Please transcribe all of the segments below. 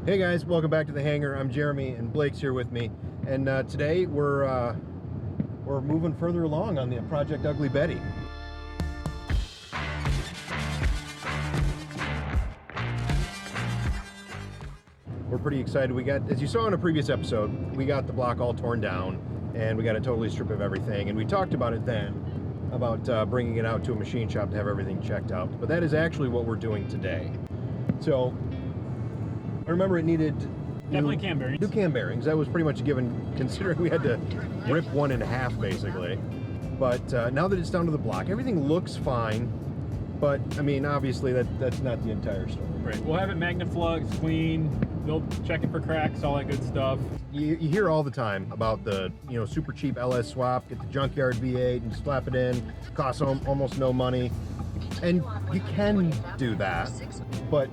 Hey guys, welcome back to the hangar. I'm Jeremy and Blake's here with me, and today we're moving further along on the Project Ugly Betty. We're pretty excited. We got, as you saw in a previous episode, we got the block all torn down and we got a totally strip of everything, and we talked about it then, about bringing it out to a machine shop to have everything checked out. But that is actually what we're doing today. So I remember it needed definitely cam bearings. New cam bearings. That was pretty much a given, considering we had to rip one in half basically. But now that it's down to the block, everything looks fine. But I mean, obviously that's not the entire story. Right. We'll have it MagnaFlux, clean. They'll check it for cracks, all that good stuff. You hear all the time about the super cheap LS swap. Get the junkyard V8 and slap it in. Costs almost no money, and you can do that. But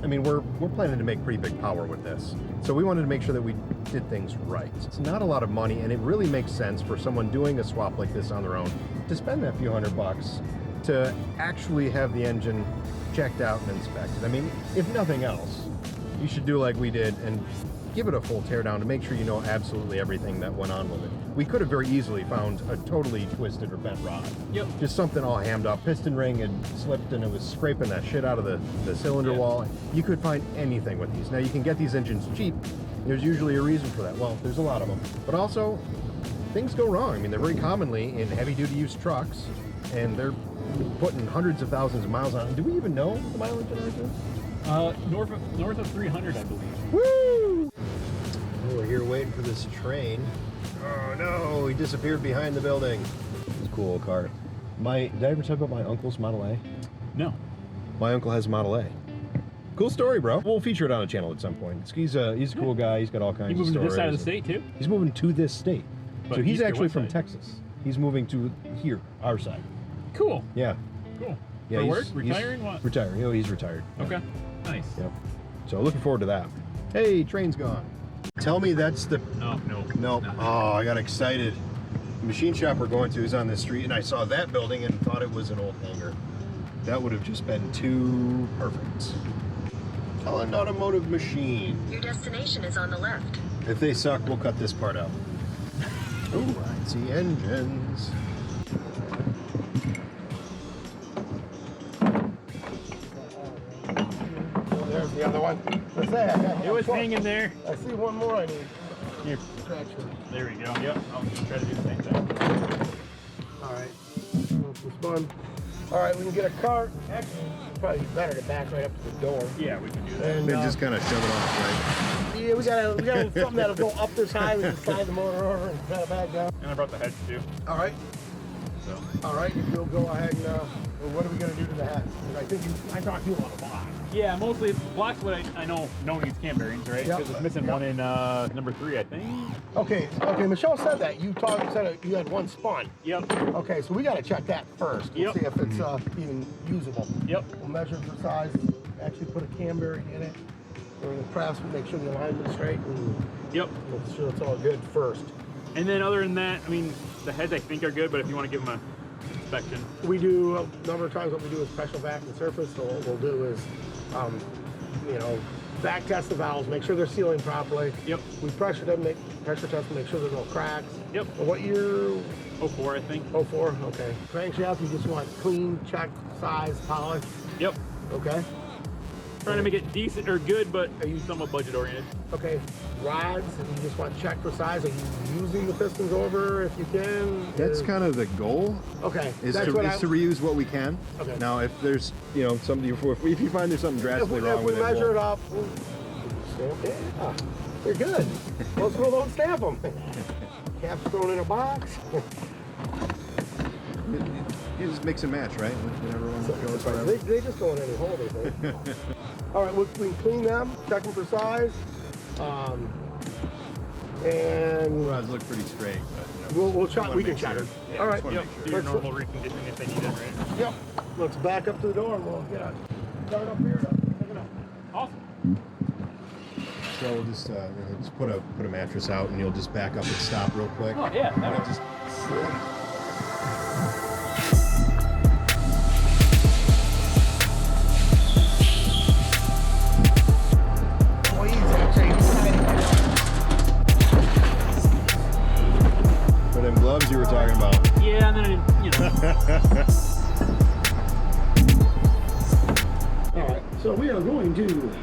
I mean, we're planning to make pretty big power with this. So we wanted to make sure that we did things right. It's not a lot of money, and it really makes sense for someone doing a swap like this on their own to spend that few $100 to actually have the engine checked out and inspected. I mean, if nothing else, you should do like we did and give it a full teardown to make sure you know absolutely everything that went on with it. We could have very easily found a totally twisted or bent rod. Yep. Just something all hammed up. Piston ring had slipped and it was scraping that shit out of the cylinder wall. You could find anything with these. Now you can get these engines cheap. There's usually a reason for that. Well, there's a lot of them. But also, things go wrong. I mean, they're very commonly in heavy duty use trucks, and they're putting hundreds of thousands of miles on it. Do we even know the mileage on ours is? North of 300, I believe. Woo! We're here waiting for this train. Oh no, he disappeared behind the building. It's a cool old car. Did I ever talk about my uncle's Model A? No. My uncle has a Model A. Cool story, bro. We'll feature it on the channel at some point. He's a cool guy. He's got all kinds of stories. He's moving to this side of the state too? He's moving to this state. But so he's actually from side? Texas. He's moving to here, our side. Cool. Yeah. Cool. Yeah, For work? Retiring? What? Retiring. He's retired. Okay. Nice. Yep. So looking forward to that. Hey, train's gone. Tell me that's the... No. Nope. Oh, I got excited. The machine shop we're going to is on this street, and I saw that building and thought it was an old hangar. That would have just been too perfect. Holland Automotive Machine. Your destination is on the left. If they suck, we'll cut this part out. Oh, I see engines. There's the other one. Let's say I got It was hanging there. I see one more I need. Here. Traction. There we go. Yep. I'll just try to do the same thing. All right. Some fun. All right, we can get a cart. Actually, it's probably better to back right up to the door. Yeah, we can do that. And Then just kind of shove it off, right? yeah, we got something that'll go up this high. We can slide the motor over and kind of back down. And I brought the heads too. All right. So. All right. You'll go ahead and. Well, what are we gonna do to the head? I talked to you about a block. Yeah, mostly it's blocks. What I know. No needs cam bearings, right? Yep. Because it's missing one in number 3, I think. Okay. Michelle said that you said you had one spun. Yep. Okay, so we got to check that first. And Yep. see if it's even usable. Yep. We'll measure for size. Actually, put a cam bearing in it. Or the press. Make sure the alignment's straight. And Yep. make sure it's all good first. And then other than that, I mean, the heads I think are good, but if you want to give them a inspection. We do a number of times. What we do is pressure vac the surface. So what we'll do is, back test the valves, make sure they're sealing properly. Yep. We pressure them, pressure test to make sure there's no cracks. Yep. And what year? 04, I think. 04. Okay. Crankshaft, you just want clean, check, size, polish. Yep. Okay. Trying to make it decent or good, but somewhat budget oriented. Okay, rods, you just want to check for size. Are you using the pistons over if you can? That's kind of the goal. Okay, Is that's to what reuse what we can. Okay. Now, if there's something, if you find there's something drastically wrong if with we it, measure we'll- it up, stamp it. Yeah, they're good. Most people don't stamp them. Caps thrown in a box. You just mix and match, right? Whenever one goes wherever. They just go in any hole, they think. All right, we can clean them, check them for size, and Rods look pretty straight, but we'll check. wanna We can make check sure. it. Yeah, All just right. wanna Yep. make Do sure. your normal reconditioning if they need it, right? Yep. Let's back up to the door and we'll get a start up here to pick it up. Awesome. So we'll just put a mattress out, and you'll just back up and stop real quick. Oh yeah, that And works. just Oh, easy.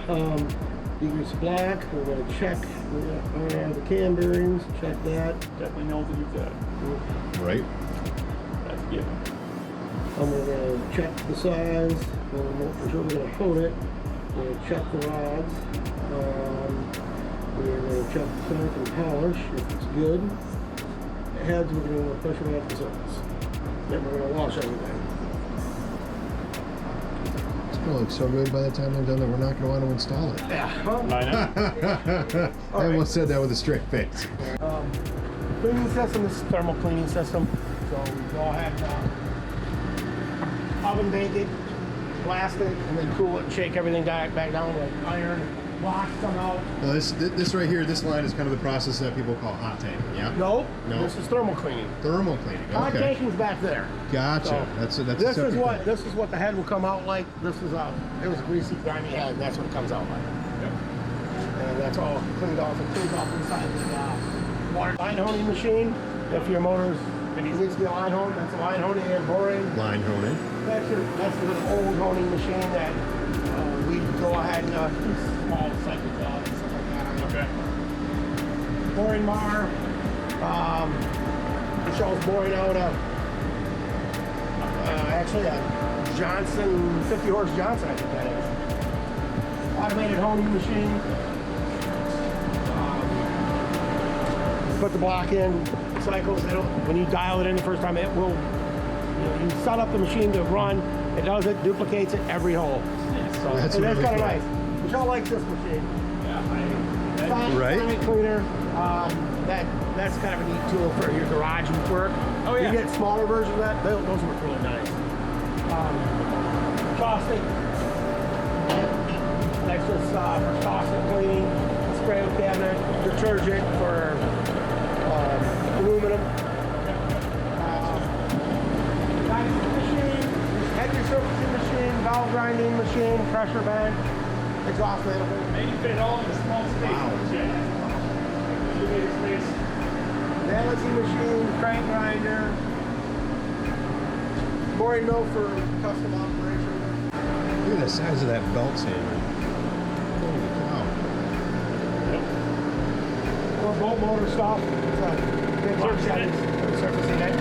Degrease block. We're going to check the cam bearings. Check that. Definitely knows to do that. Right. That's good. We're going to check the size. We're going to hold it. We're going to check the rods. We're going to check the clamp and polish if it's good. The heads, we're going to pressure off the surface. Then we're going to wash everything. It's going to look so good by the time I'm done that we're not going to want to install it. Yeah. I know. I almost said that with a straight face. Cleaning system, this is thermal cleaning system. So we go ahead and oven bake it, blast it, and then cool it, shake everything back down like iron. Blocks come out. Now this right here, this line is kind of the process that people call hot tank. Yeah. No, No. this is thermal cleaning. Thermal cleaning. Hot Okay. tanking's back there. Gotcha. So, That's a This is separate thing. this is what the head will come out like. This is it was a greasy, grimy head. That's what it comes out like. And that's all cleaned off and cleaned off inside the water line honing machine. If your motor's needs to be a line hone, that's a line honing and boring. Line honing. That's an old honing machine that we go ahead and do small cycle jobs and stuff like that on. Okay. Boring mower. Michelle's boring out actually a Johnson, 50 horse Johnson, I think that is. Automated honing machine. Put the block in, cycles. When you dial it in the first time, it will. You set up the machine to run. It does it, duplicates it every hole. So That's and really kind of cool. nice. Michelle likes this machine. Yeah, Right? Sonic cleaner. That's kind of a neat tool for your garage work. Oh, yeah. You get smaller versions of that. Those work really nice. Caustic. That's just for caustic cleaning. Spray cabinet. Detergent for aluminum. Machine. Head resurfacing machine. Valve grinding machine. Pressure vent. Exhaust manifold. And you fit it all in a small space. Wow. Space. Balancing machine, crank grinder, boring mill for custom operation. Look at the size of that belt sander. Holy cow. Or bolt motor stuff. It's a big box Surfacing size. Surfacing it.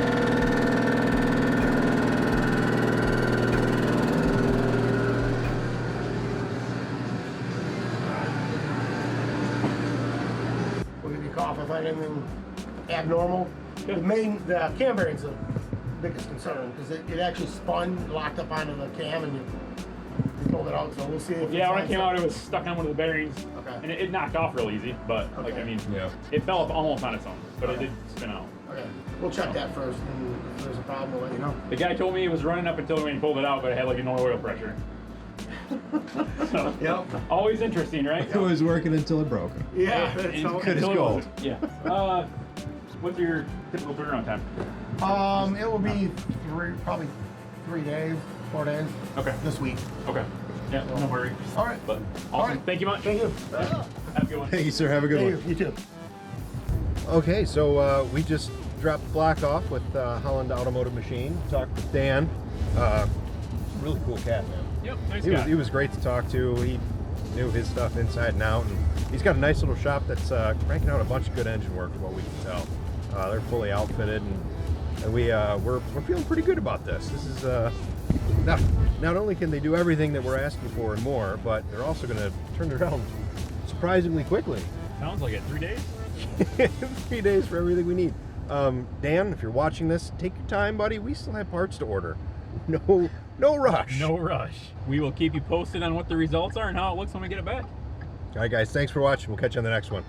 We'll give you a call if I find anything abnormal. The cam bearing's the biggest concern because it actually spun, locked up onto the cam, and you pulled it out. So we'll see if Yeah, when it came out, it was stuck on one of the bearings. Okay. And it knocked off real easy, but like Okay. I mean, Yeah. it fell up almost on its own, but Okay. it did spin out. Okay, we'll check that first, and if there's a problem, we'll let you know. The guy told me it was running up until when he pulled it out, but it had like no oil pressure. So, Yep. always interesting, right? It was working until it broke. Yeah, that's And- how Good as until it gold. wasn't. Yeah. What's your typical turnaround time? it will be probably 3 days, 4 days. Okay. This week. Okay. Yeah, no worries. All right. But All awesome. right. Thank you much. Thank you. Have a good one. Thank you, sir. Have a good one. Thank you. You too. Okay, so we just dropped the block off with Holland Automotive Machine. Talked with Dan. Really cool cat, man. Yep, nice He guy. was great to talk to. He knew his stuff inside and out, and he's got a nice little shop that's cranking out a bunch of good engine work, from what we can tell. They're fully outfitted, and we're feeling pretty good about this. This is not only can they do everything that we're asking for and more, but they're also going to turn it around surprisingly quickly. Sounds like it. 3 days? 3 days for everything we need. Dan, if you're watching this, take your time, buddy. We still have parts to order. No rush. No rush. We will keep you posted on what the results are and how it looks when we get it back. All right, guys. Thanks for watching. We'll catch you on the next one.